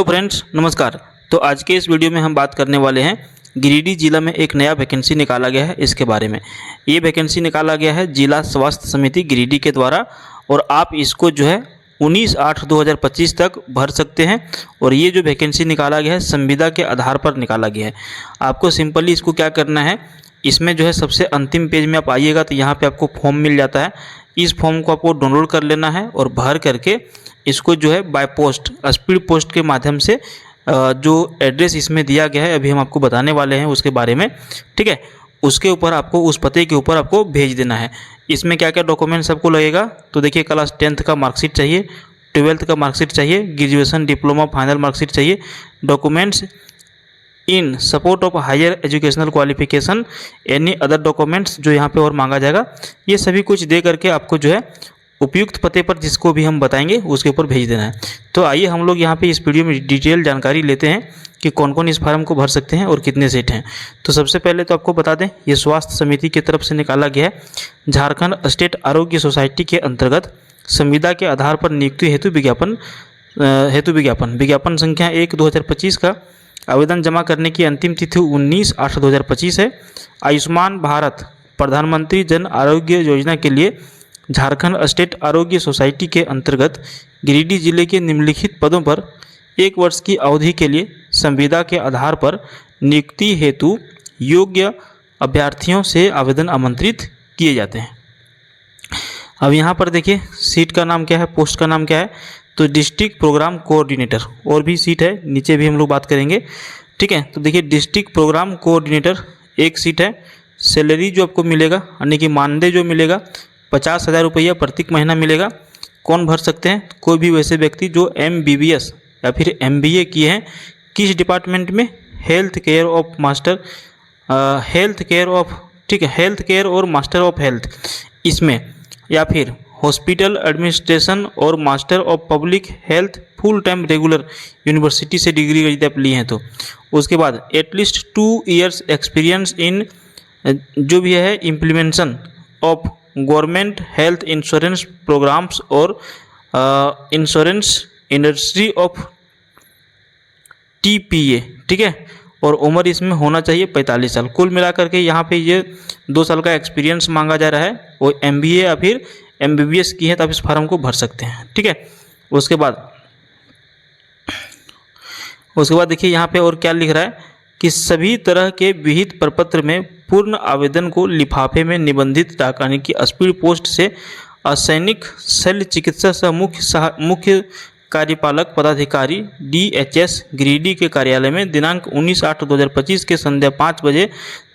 Hello friends, नमस्कार। तो आज के इस वीडियो में हम बात करने वाले हैं गिरिडीह जिला में एक नया वैकेंसी निकाला गया है इसके बारे में। ये वैकेंसी निकाला गया है जिला स्वास्थ्य समिति गिरिडीह के द्वारा और आप इसको जो है 19/8/2025 तक भर सकते हैं। और ये जो वैकेंसी निकाला गया है संविदा के आधार पर निकाला गया है। आपको सिंपली इसको क्या करना है, इसमें जो है सबसे अंतिम पेज में आप आइएगा तो यहाँ पे आपको फॉर्म मिल जाता है। इस फॉर्म को आपको डाउनलोड कर लेना है और भर करके इसको जो है बाय पोस्ट, स्पीड पोस्ट के माध्यम से जो एड्रेस इसमें दिया गया है अभी हम आपको बताने वाले हैं उसके बारे में, ठीक है। उसके ऊपर आपको, उस पते के ऊपर आपको भेज देना है। इसमें क्या क्या डॉक्यूमेंट्स आपको लगेगा, तो देखिए क्लास 10th का मार्कशीट चाहिए, 12th का मार्कशीट चाहिए, ग्रेजुएशन डिप्लोमा फाइनल मार्कशीट चाहिए, documents in support of higher educational qualification, any other documents जो यहाँ पे और मांगा जाएगा, ये सभी कुछ दे करके आपको जो है उपयुक्त पते पर जिसको भी हम बताएंगे उसके ऊपर भेज देना है। तो आइए हम लोग यहाँ पे इस वीडियो में डिटेल जानकारी लेते हैं कि कौन कौन इस फार्म को भर सकते हैं और कितने सेट हैं। तो सबसे पहले तो आपको बता दें, ये स्वास्थ्य समिति की तरफ से निकाला गया है। झारखंड स्टेट आरोग्य सोसाइटी के अंतर्गत संविदा के आधार पर नियुक्ति हेतु विज्ञापन संख्या 1/2025 का आवेदन जमा करने की अंतिम तिथि 19/8/2025 है। आयुष्मान भारत प्रधानमंत्री जन आरोग्य योजना के लिए झारखंड स्टेट आरोग्य सोसाइटी के अंतर्गत गिरिडीह जिले के निम्नलिखित पदों पर 1 वर्ष की अवधि के लिए संविदा के आधार पर नियुक्ति हेतु योग्य अभ्यर्थियों से आवेदन आमंत्रित किए जाते हैं। अब यहाँ पर देखिए सीट का नाम क्या है, पोस्ट का नाम क्या है, तो डिस्ट्रिक्ट प्रोग्राम कोऑर्डिनेटर। और भी सीट है, नीचे भी हम लोग बात करेंगे, ठीक है। तो देखिए डिस्ट्रिक्ट प्रोग्राम कोऑर्डिनेटर एक सीट है। सैलरी जो आपको मिलेगा यानी कि मानदेय जो मिलेगा 50,000 रुपया प्रत्येक महीना मिलेगा। कौन भर सकते हैं, कोई भी वैसे व्यक्ति जो MBBS या फिर MBA किए हैं, किस डिपार्टमेंट में, हेल्थ केयर और मास्टर ऑफ हेल्थ इसमें, या फिर हॉस्पिटल एडमिनिस्ट्रेशन और master of public health full time regular university से डिग्री यदि आप लिए हैं तो। उसके बाद एटलीस्ट 2 years एक्सपीरियंस इन जो भी है implementation of government health insurance programs और इंश्योरेंस इंडस्ट्री ऑफ TPA, ठीक है। और उम्र इसमें होना चाहिए 45 साल। कुल मिलाकर के यहाँ पे ये 2 साल का एक्सपीरियंस मांगा जा रहा है। वो MBA या फिर MBBS की है तो आप इस फार्म को भर सकते हैं, ठीक है। उसके बाद देखिए यहाँ पे और क्या लिख रहा है कि सभी तरह के विहित प्रपत्र में पूर्ण आवेदन को लिफाफे में निबंधित डाकखाने की स्पीड पोस्ट से असैनिक शल्य चिकित्सा सह मुख्य कार्यपालक पदाधिकारी DHS गिरिडीह के कार्यालय में दिनांक 19/8/2025 के संध्या 5 बजे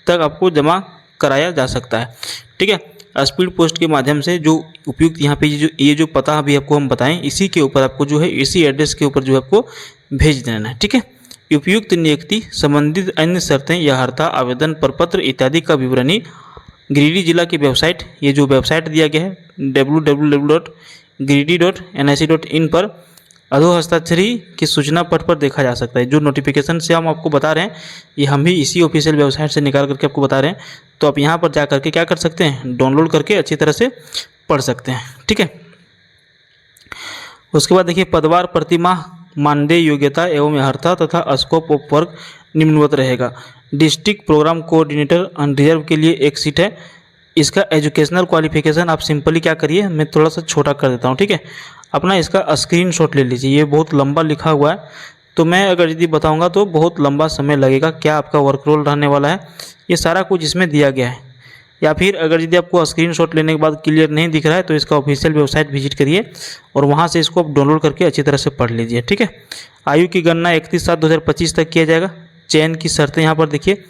तक आपको जमा कराया जा सकता है, ठीक है। स्पीड पोस्ट के माध्यम से जो उपयुक्त यहाँ पे ये जो पता अभी आपको हम बताएं, इसी के ऊपर आपको जो है, इसी एड्रेस के ऊपर जो है आपको भेज देना है, ठीक है। उपयुक्त नियुक्ति संबंधित अन्य शर्तें या अर्हता आवेदन प्रपत्र इत्यादि का विवरणी गिरिडीह जिला की वेबसाइट, ये जो वेबसाइट दिया गया है www.giridih.nic.in पर अधोहस्ताक्षरी की सूचना पट पर देखा जा सकता है। जो नोटिफिकेशन से हम आपको बता रहे हैं ये हम भी इसी ऑफिशियल वेबसाइट से निकाल करके आपको बता रहे हैं। तो आप यहाँ पर जा करके क्या कर सकते हैं, डाउनलोड करके अच्छी तरह से पढ़ सकते हैं, ठीक है। उसके बाद देखिए पदवार प्रतिमाह मानदेय योग्यता एवं अर्हता तथा स्कोप ऑफ वर्क निम्नवत रहेगा। डिस्ट्रिक्ट प्रोग्राम कोऑर्डिनेटर अनरिजर्व के लिए एक सीट है। इसका एजुकेशनल क्वालिफिकेशन आप सिंपली क्या करिए, मैं थोड़ा सा छोटा कर देता हूँ, ठीक है। अपना इसका स्क्रीनशॉट ले लीजिए, ये बहुत लंबा लिखा हुआ है तो मैं अगर यदि बताऊँगा तो बहुत लंबा समय लगेगा। क्या आपका वर्क रोल रहने वाला है, ये सारा कुछ इसमें दिया गया है। या फिर अगर यदि आपको स्क्रीनशॉट लेने के बाद क्लियर नहीं दिख रहा है तो इसका ऑफिशियल वेबसाइट विजिट करिए और वहां से इसको आप डाउनलोड करके अच्छी तरह से पढ़ लीजिए, ठीक है। आयु की गणना 31/7/2025 तक किया जाएगा। चयन की शर्तें यहाँ पर देखिए,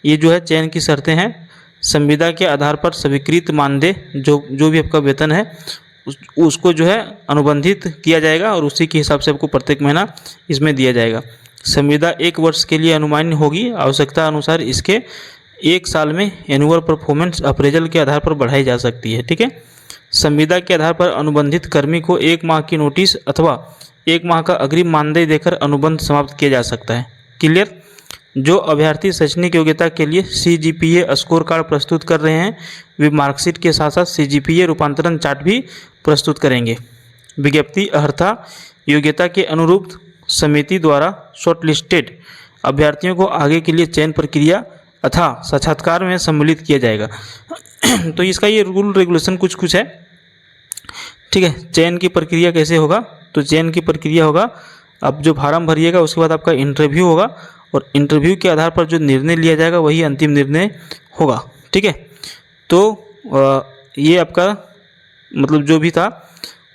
ये जो है चयन की शर्तें हैं। संविदा के आधार पर स्वीकृत मानदेय जो भी आपका वेतन है उसको जो है अनुबंधित किया जाएगा और उसी के हिसाब से आपको प्रत्येक महीना इसमें दिया जाएगा। संविदा 1 वर्ष के लिए अनुमान्य होगी। आवश्यकता अनुसार इसके 1 साल में एनुअल परफॉर्मेंस अप्रेजल के आधार पर बढ़ाई जा सकती है, ठीक है। संविदा के आधार पर अनुबंधित कर्मी को 1 माह की नोटिस अथवा 1 माह का अग्रिम मानदेय देकर अनुबंध समाप्त किया जा सकता है। क्लियर। जो अभ्यर्थी शैक्षणिक योग्यता के लिए CGPA स्कोर कार्ड प्रस्तुत कर रहे हैं वे मार्कशीट के साथ साथ CGPA रूपांतरण चार्ट भी प्रस्तुत करेंगे। विज्ञप्ति अर्हता योग्यता के अनुरूप समिति द्वारा शॉर्टलिस्टेड अभ्यर्थियों को आगे के लिए चयन प्रक्रिया तथा साक्षात्कार में सम्मिलित किया जाएगा। तो इसका ये रूल रेगुलेशन कुछ है, ठीक है। चयन की प्रक्रिया कैसे होगा, तो चयन की प्रक्रिया होगा, आप जो फार्म भरिएगा उसके बाद आपका इंटरव्यू होगा और इंटरव्यू के आधार पर जो निर्णय लिया जाएगा वही अंतिम निर्णय होगा, ठीक है। तो ये आपका मतलब जो भी था।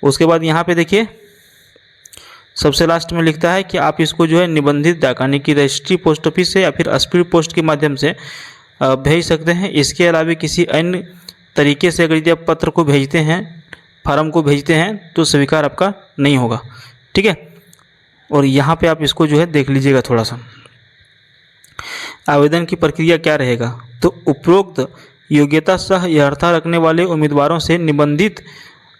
उसके बाद यहाँ पे देखिए सबसे लास्ट में लिखता है कि आप इसको जो है निबंधित डाक यानी कि रजिस्ट्री पोस्ट ऑफिस से या फिर स्पीड पोस्ट के माध्यम से भेज सकते हैं। इसके अलावा किसी अन्य तरीके से अगर यदि आप पत्र को भेजते हैं, फार्म को भेजते हैं तो स्वीकार आपका नहीं होगा, ठीक है। और यहाँ पे आप इसको जो है देख लीजिएगा थोड़ा सा। आवेदन की प्रक्रिया क्या रहेगा, तो उपरोक्त योग्यता सह अर्हता रखने वाले उम्मीदवारों से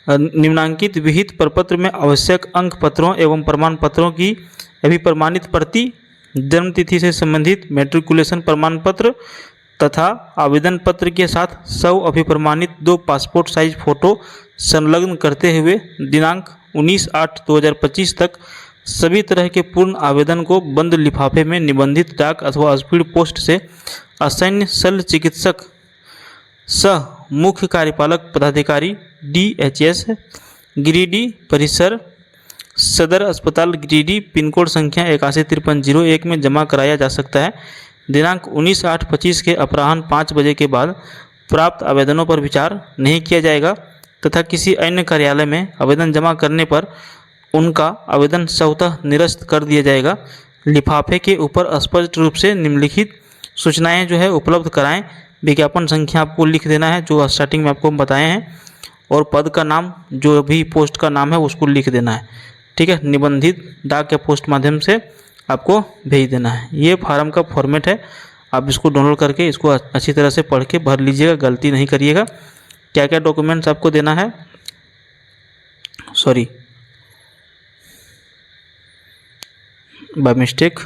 निम्नांकित विहित प्रपत्र में आवश्यक अंक पत्रों एवं प्रमाण पत्रों की अभिप्रमाणित प्रति, जन्म तिथि से संबंधित मैट्रिकुलेशन प्रमाण पत्र तथा आवेदन पत्र के साथ 100 अभिप्रमाणित 2 पासपोर्ट साइज फ़ोटो संलग्न करते हुए दिनांक 19/8/2025 तक सभी तरह के पूर्ण आवेदन को बंद लिफाफे में निबंधित डाक अथवा स्पीड पोस्ट से असैन्य शल्य चिकित्सक सह मुख्य कार्यपालक पदाधिकारी DHS गिरिडीह परिसर सदर अस्पताल गिरिडीह पिन कोड संख्या 815301 में जमा कराया जा सकता है। दिनांक 19/8/25 के अपराह्न 5 बजे के बाद प्राप्त आवेदनों पर विचार नहीं किया जाएगा तथा किसी अन्य कार्यालय में आवेदन जमा करने पर उनका आवेदन स्वतः निरस्त कर दिया जाएगा। लिफाफे के ऊपर स्पष्ट रूप से निम्नलिखित सूचनाएं जो है उपलब्ध कराएं। विज्ञापन संख्या आपको लिख देना है जो स्टार्टिंग में आपको बताए हैं, और पद का नाम जो भी पोस्ट का नाम है उसको लिख देना है, ठीक है। निबंधित डाक या पोस्ट माध्यम से आपको भेज देना है। ये फार्म का फॉर्मेट है, आप इसको डाउनलोड करके इसको अच्छी तरह से पढ़ के भर लीजिएगा, गलती नहीं करिएगा। क्या क्या डॉक्यूमेंट्स आपको देना है, सॉरी बाय मिस्टेक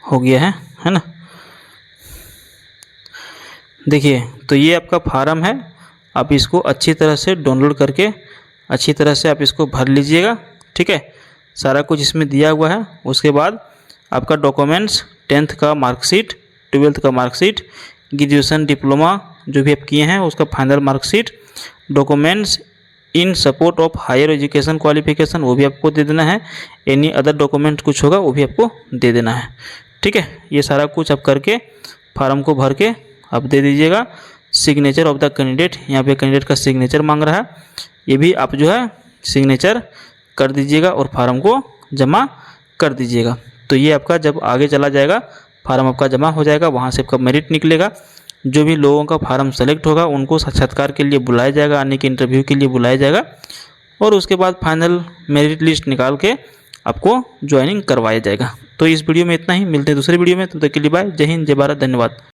हो गया है ना। देखिए तो ये आपका फार्म है, आप इसको अच्छी तरह से डाउनलोड करके अच्छी तरह से आप इसको भर लीजिएगा, ठीक है। सारा कुछ इसमें दिया हुआ है। उसके बाद आपका डॉक्यूमेंट्स 10th का मार्कशीट, 12th का मार्कशीट, ग्रेजुएशन डिप्लोमा जो भी आप किए हैं उसका final marksheet, documents in support of higher education qualification वो भी आपको दे देना है। एनी अदर डॉक्यूमेंट कुछ होगा वो भी आपको दे देना है, ठीक है। ये सारा कुछ आप करके फार्म को भर के आप दे दीजिएगा। सिग्नेचर ऑफ द कैंडिडेट, यहाँ पे कैंडिडेट का सिग्नेचर मांग रहा है, ये भी आप जो है सिग्नेचर कर दीजिएगा और फार्म को जमा कर दीजिएगा। तो ये आपका जब आगे चला जाएगा फार्म आपका जमा हो जाएगा, वहाँ से आपका मेरिट निकलेगा। जो भी लोगों का फार्म सेलेक्ट होगा उनको साक्षात्कार के लिए बुलाया जाएगा, आने के इंटरव्यू के लिए बुलाया जाएगा, और उसके बाद फाइनल मेरिट लिस्ट निकाल के आपको ज्वाइनिंग करवाया जाएगा। तो इस वीडियो में इतना ही, मिलते हैं दूसरे वीडियो में, तब तक के लिए बाय, जय हिंद, जय भारत, धन्यवाद।